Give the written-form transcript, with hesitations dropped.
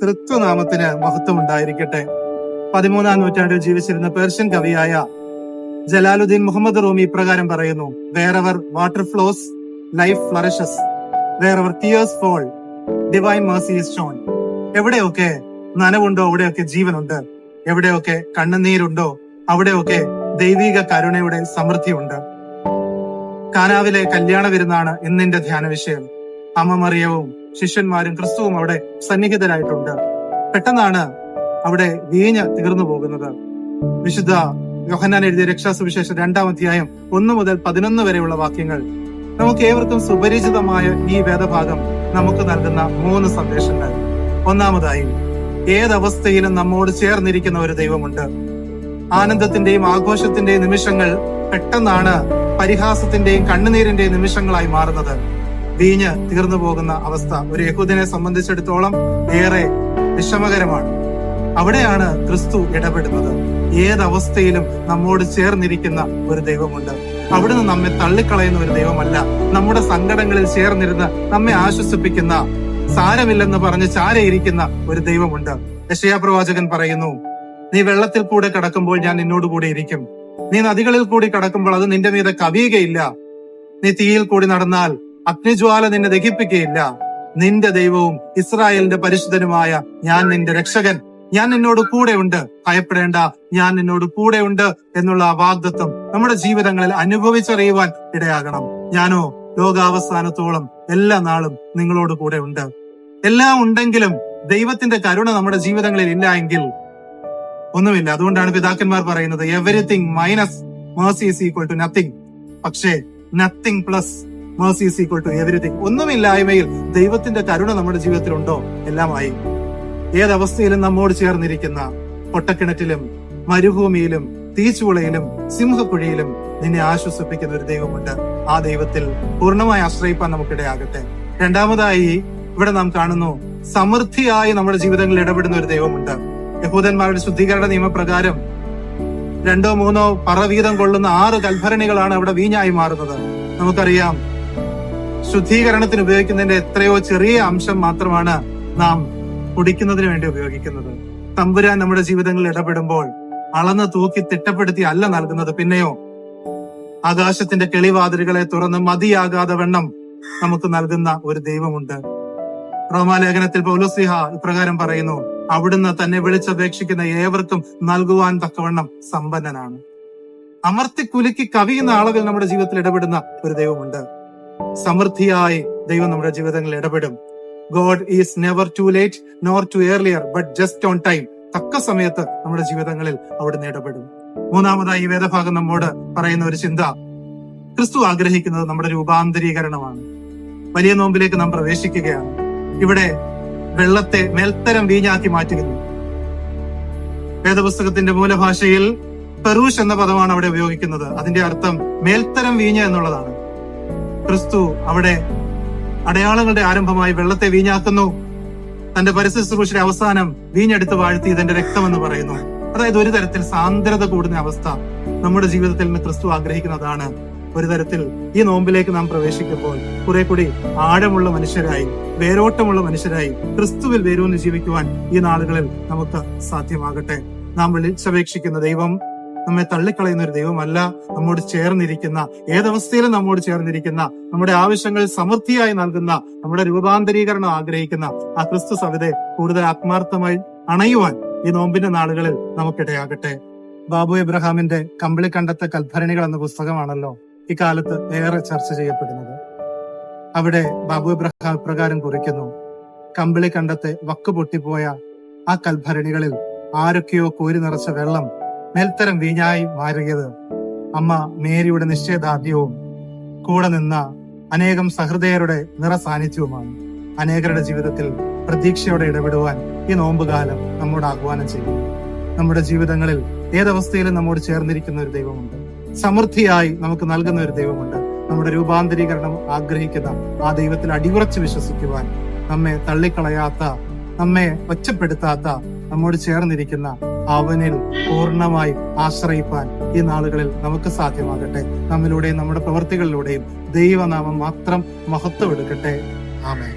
തൃത്വനാമത്തിന് മഹത്വം ഉണ്ടായിരിക്കട്ടെ. 13-ാം നൂറ്റാണ്ടിൽ ജീവിച്ചിരുന്ന പേർഷ്യൻ കവിയായ ജലാലുദ്ദീൻ മുഹമ്മദ് റൂമി ഇപ്രകാരം പറയുന്നു: wherever water flows life flourishes, wherever tears fall divine mercy is shown. എവിടെയൊക്കെ നനവുണ്ടോ അവിടെയൊക്കെ ജീവനുണ്ട്, എവിടെയൊക്കെ കണ്ണുനീരുണ്ടോ അവിടെയൊക്കെ ദൈവിക കരുണയുടെ സമൃദ്ധിയുണ്ട്. കാനാവിലെ കല്യാണ വിരുന്നാണ് ഇന്നിന്റെ ധ്യാന വിഷയം. അമ്മ മറിയവും ശിഷ്യന്മാരും ക്രിസ്തുവും അവിടെ സന്നിഹിതരായിട്ടുണ്ട്. പെട്ടെന്നാണ് അവിടെ വീഞ്ഞ് തീർന്നു പോകുന്നത്. വിശുദ്ധ യോഹന്നാൻ എഴുതിയ രക്ഷാസുവിശേഷം 2-ാം അധ്യായം 1 മുതൽ 11 വരെയുള്ള വാക്യങ്ങൾ നമുക്ക് ഏവർക്കും സുപരിചിതമായ ഈ വേദഭാഗം നമുക്ക് നൽകുന്ന 3 സന്ദേശങ്ങൾ. ഒന്നാമതായി, ഏതവസ്ഥയിലും നമ്മോട് ചേർന്നിരിക്കുന്ന ഒരു ദൈവമുണ്ട്. ആനന്ദത്തിന്റെയും ആഘോഷത്തിന്റെയും നിമിഷങ്ങൾ പെട്ടെന്നാണ് പരിഹാസത്തിന്റെയും കണ്ണുനീരിന്റെയും നിമിഷങ്ങളായി മാറുന്നത്. വീഞ്ഞ് തീർന്നു പോകുന്ന അവസ്ഥ ഒരു യഹൂദനെ സംബന്ധിച്ചിടത്തോളം ഏറെ വിഷമകരമാണ്. അവിടെയാണ് ക്രിസ്തു ഇടപെടുന്നത്. ഏതവസ്ഥയിലും നമ്മോട് ചേർന്നിരിക്കുന്ന ഒരു ദൈവമുണ്ട്. അവിടുന്ന് നമ്മെ തള്ളിക്കളയുന്ന ഒരു ദൈവമല്ല. നമ്മുടെ സങ്കടങ്ങളിൽ ചേർന്നിരുന്ന് നമ്മെ ആശ്വസിപ്പിക്കുന്ന, സാരമില്ലെന്ന് പറഞ്ഞ് ചാരയിരിക്കുന്ന ഒരു ദൈവമുണ്ട്. യെശയ്യാ പ്രവാചകൻ പറയുന്നു: നീ വെള്ളത്തിൽ കൂടെ കടക്കുമ്പോൾ ഞാൻ നിന്നോട് കൂടെ ഇരിക്കും. നീ നദികളിൽ കൂടി കടക്കുമ്പോൾ അത് നിന്റെ മീതെ കവിയുകയില്ല. നീ തീയിൽ കൂടി നടന്നാൽ അഗ്നിജ്വാല നിന്നെ ദഹിപ്പിക്കുകയില്ല. നിന്റെ ദൈവവും ഇസ്രായേലിന്റെ പരിശുദ്ധനുമായ ഞാൻ നിന്റെ രക്ഷകൻ, ഞാൻ നിന്നോട് കൂടെ ഉണ്ട്, ഭയപ്പെടേണ്ട, ഞാൻ നിന്നോട് കൂടെ ഉണ്ട് എന്നുള്ള ആ വാഗ്ദത്തം നമ്മുടെ ജീവിതങ്ങളിൽ അനുഭവിച്ചറിയുവാൻ ഇടയാകണം. ഞാനോ ലോകാവസാനത്തോളം എല്ലാ നാളും നിങ്ങളോട് കൂടെ ഉണ്ട്. എല്ലാം ഉണ്ടെങ്കിലും ദൈവത്തിന്റെ കരുണ നമ്മുടെ ജീവിതങ്ങളിൽ ഇല്ല എങ്കിൽ ഒന്നുമില്ല. അതുകൊണ്ടാണ് പിതാക്കന്മാർ പറയുന്നത് everything minus mercy is equal to nothing. പക്ഷേ nothing plus mercy is equal to everything. ഒന്നുമില്ലായ്മയിൽ ദൈവത്തിന്റെ കരുണ നമ്മുടെ ജീവിതത്തിൽ ഉണ്ടോ? എല്ലാമായി. ഏതവസ്ഥയിലും നമ്മോട് ചേർന്നിരിക്കുന്ന, പൊട്ടക്കിണറ്റിലും മരുഭൂമിയിലും തീച്ചുളയിലും സിംഹക്കുഴിയിലും നിന്നെ ആശ്വസിപ്പിക്കുന്ന ഒരു ദൈവമുണ്ട്. ആ ദൈവത്തിൽ പൂർണ്ണമായി ആശ്രയിപ്പാൻ നമുക്കിടയാകട്ടെ. രണ്ടാമതായി, ഇവിടെ നാം കാണുന്നു സമൃദ്ധിയായി നമ്മുടെ ജീവിതങ്ങളിൽ ഇടപെടുന്ന ഒരു ദൈവമുണ്ട്. യഹൂദന്മാരുടെ ശുദ്ധീകരണ നിയമപ്രകാരം 2-3 പറ വീതം കൊള്ളുന്ന 6 കൽഭരണികളാണ് അവിടെ വീഞ്ഞായി മാറുന്നത്. നമുക്കറിയാം, ശുദ്ധീകരണത്തിന് ഉപയോഗിക്കുന്നതിന്റെ എത്രയോ ചെറിയ അംശം മാത്രമാണ് നാം കുടിക്കുന്നതിന് വേണ്ടി ഉപയോഗിക്കുന്നത്. തമ്പുരാൻ നമ്മുടെ ജീവിതങ്ങളിൽ ഇടപെടുമ്പോൾ അളന്ന് തൂക്കി തിട്ടപ്പെടുത്തി അല്ല നൽകുന്നത്. പിന്നെയോ ആകാശത്തിന്റെ കിളിവാതിലുകളെ തുറന്ന് മതിയാകാതെ വണ്ണം നമുക്ക് നൽകുന്ന ഒരു ദൈവമുണ്ട്. റോമാലേഖനത്തിൽ പൗലോസ്ലീഹ ഇപ്രകാരം പറയുന്നു: അവിടുന്ന് തന്നെ വിളിച്ചപേക്ഷിക്കുന്ന ഏവർക്കും നൽകുവാൻ തക്കവണ്ണം സമ്പന്നനാണ്. അമർത്തി കുലുക്കി കവിയുന്ന അളവിൽ നമ്മുടെ ജീവിതത്തിൽ ഇടപെടുന്ന ഒരു ദൈവമുണ്ട്. സമൃദ്ധിയായി ദൈവം നമ്മുടെ ജീവിതങ്ങളിൽ ഇടപെടും. God is never too late nor too earlier but just on time. തക്ക സമയത്ത് നമ്മുടെ ജീവിതങ്ങളിൽ അവിടുന്ന് ഇടപെടും. മൂന്നാമതായി ഈ വേദഭാഗം നമ്മോട് പറയുന്ന ഒരു ചിന്ത, ക്രിസ്തു ആഗ്രഹിക്കുന്നത് നമ്മുടെ രൂപാന്തരീകരണമാണ്. വലിയ നോമ്പിലേക്ക് നാം പ്രവേശിക്കുകയാണ്. ഇവിടെ വെള്ളത്തെ മേൽത്തരം വീഞ്ഞാക്കി മാറ്റുന്നു. വേദപുസ്തകത്തിന്റെ മൂലഭാഷയിൽ പെറൂഷ് എന്ന പദമാണ് അവിടെ ഉപയോഗിക്കുന്നത്. അതിന്റെ അർത്ഥം മേൽത്തരം വീഞ്ഞ് എന്നുള്ളതാണ്. ക്രിസ്തു അവിടെ അടയാളങ്ങളുടെ ആരംഭമായി വെള്ളത്തെ വീഞ്ഞാക്കുന്നു. തന്റെ പരസ്യശുശ്രൂഷയുടെ അവസാനം വീഞ്ഞെടുത്ത് വാഴ്ത്തി ഇതെന്റെ രക്തമെന്ന് പറയുന്നു. അതായത് ഒരു തരത്തിൽ സാന്ദ്രത കൂടുന്ന അവസ്ഥ നമ്മുടെ ജീവിതത്തിൽ നിന്ന് ക്രിസ്തു ആഗ്രഹിക്കുന്നതാണ്. ഒരു തരത്തിൽ ഈ നോമ്പിലേക്ക് നാം പ്രവേശിക്കുമ്പോൾ കുറെ കൂടി ആഴമുള്ള മനുഷ്യരായി, വേരോട്ടമുള്ള മനുഷ്യരായി ക്രിസ്തുവിൽ വേരൂന്നി ജീവിക്കുവാൻ ഈ നാളുകളിൽ നമുക്ക് സാധ്യമാകട്ടെ. നാം വിളിച്ചപേക്ഷിക്കുന്ന ദൈവം നമ്മെ തള്ളിക്കളയുന്ന ഒരു ദൈവമല്ല. നമ്മോട് ചേർന്നിരിക്കുന്ന, ഏതവസ്ഥയിലും നമ്മോട് ചേർന്നിരിക്കുന്ന, നമ്മുടെ ആവശ്യങ്ങൾ സമൃദ്ധിയായി നൽകുന്ന, നമ്മുടെ രൂപാന്തരീകരണം ആഗ്രഹിക്കുന്ന ആ ക്രിസ്തു സവിതെ കൂടുതൽ ആത്മാർത്ഥമായി അണയുവാൻ ഈ നോമ്പിന്റെ നാളുകളിൽ നമുക്കിടയാകട്ടെ. ബാബു എബ്രഹാമിന്റെ കമ്പിളിക്കണ്ടത്തെ കൽഭരണികൾ എന്ന പുസ്തകമാണല്ലോ ഇക്കാലത്ത് ഏറെ ചർച്ച ചെയ്യപ്പെടുന്നത്. അവിടെ ബാബു എബ്രഹാം പ്രകാരം കുറിക്കുന്നു: കമ്പിളിക്കണ്ടത്തെ വക്ക് പൊട്ടിപ്പോയ ആ കൽഭരണികളിൽ ആരൊക്കെയോ കോരി നിറച്ച വെള്ളം മേൽത്തരം വീഞ്ഞായി മാറിയത് അമ്മ മേരിയുടെ നിശ്ചയദാർഢ്യവും കൂടെ നിന്ന അനേകം സഹൃദയരുടെ നിറസാന്നിധ്യവുമാണ്. അനേകരുടെ ജീവിതത്തിൽ പ്രതീക്ഷയോടെ ഇടപെടുവാൻ ഈ നോമ്പുകാലം നമ്മോട് ആഹ്വാനം ചെയ്യുന്നു. നമ്മുടെ ജീവിതങ്ങളിൽ ഏതവസ്ഥയിലും നമ്മോട് ചേർന്നിരിക്കുന്ന ഒരു ദൈവമുണ്ട്. സമൃദ്ധിയായി നമുക്ക് നൽകുന്ന ഒരു ദൈവമുണ്ട്. നമ്മുടെ രൂപാന്തരീകരണം ആഗ്രഹിക്കുന്ന ആ ദൈവത്തിൽ അടിയുറച്ച് വിശ്വസിക്കുവാൻ, നമ്മെ തള്ളിക്കളയാത്ത, നമ്മെ ഒറ്റപ്പെടുത്താത്ത, നമ്മോട് ചേർന്നിരിക്കുന്ന അവനിൽ പൂർണ്ണമായി ആശ്രയിപ്പാൻ ഈ നാളുകളിൽ നമുക്ക് സാധ്യമാകട്ടെ. നമ്മിലൂടെയും നമ്മുടെ പ്രവൃത്തികളിലൂടെയും ദൈവനാമം മാത്രം മഹത്വം എടുക്കട്ടെ. ആമേൻ.